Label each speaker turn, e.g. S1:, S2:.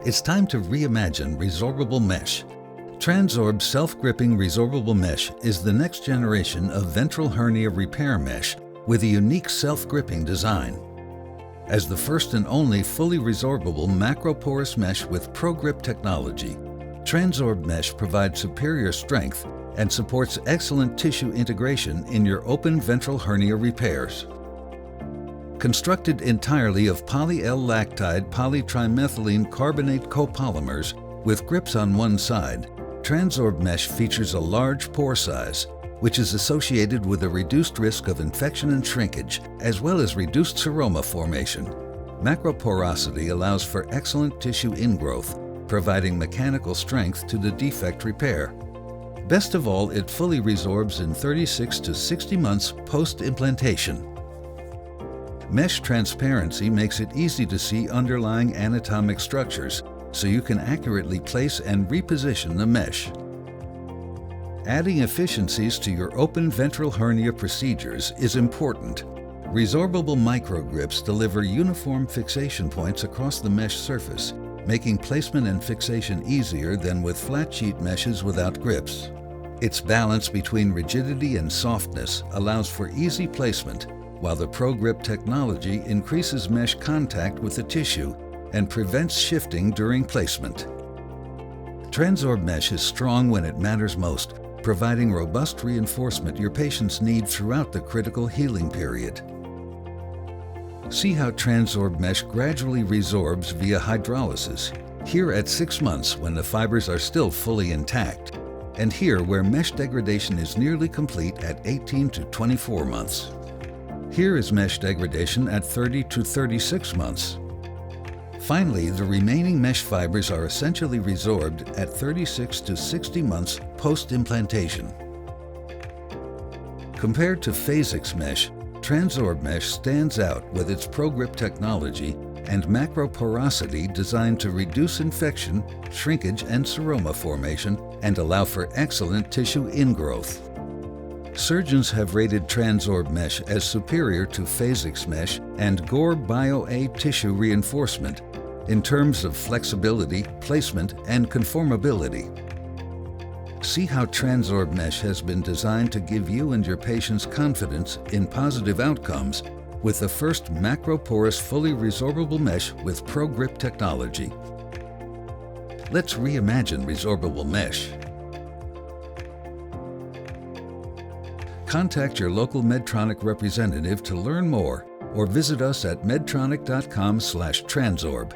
S1: It's time to reimagine resorbable mesh. Transorb self-gripping resorbable mesh is the next generation of ventral hernia repair mesh with a unique self-gripping design. As the first and only fully resorbable macroporous mesh with ProGrip technology, Transorb mesh provides superior strength and supports excellent tissue integration in your open ventral hernia repairs. Constructed entirely of poly-L-lactide polytrimethylene carbonate copolymers with grips on one side, Transorb mesh features a large pore size, which is associated with a reduced risk of infection and shrinkage, as well as reduced seroma formation. Macroporosity allows for excellent tissue ingrowth, providing mechanical strength to the defect repair. Best of all, it fully resorbs in 36 to 60 months post-implantation. Mesh transparency makes it easy to see underlying anatomic structures, so you can accurately place and reposition the mesh. Adding efficiencies to your open ventral hernia procedures is important. Resorbable microgrips deliver uniform fixation points across the mesh surface, making placement and fixation easier than with flat sheet meshes without grips. Its balance between rigidity and softness allows for easy placement, while the ProGrip technology increases mesh contact with the tissue and prevents shifting during placement. Transorb mesh is strong when it matters most, providing robust reinforcement your patients need throughout the critical healing period. See how Transorb mesh gradually resorbs via hydrolysis, here at 6 months when the fibers are still fully intact, and here where mesh degradation is nearly complete at 18 to 24 months. Here is mesh degradation at 30 to 36 months. Finally, the remaining mesh fibers are essentially resorbed at 36 to 60 months post-implantation. Compared to Phasix mesh, Transorb mesh stands out with its ProGrip technology and macroporosity designed to reduce infection, shrinkage, and seroma formation and allow for excellent tissue ingrowth. Surgeons have rated Transorb mesh as superior to Phasix mesh and Gore Bio-A tissue reinforcement in terms of flexibility, placement, and conformability. See how Transorb mesh has been designed to give you and your patients confidence in positive outcomes with the first macroporous fully resorbable mesh with ProGrip technology. Let's reimagine resorbable mesh. Contact your local Medtronic representative to learn more or visit us at medtronic.com/Transorb.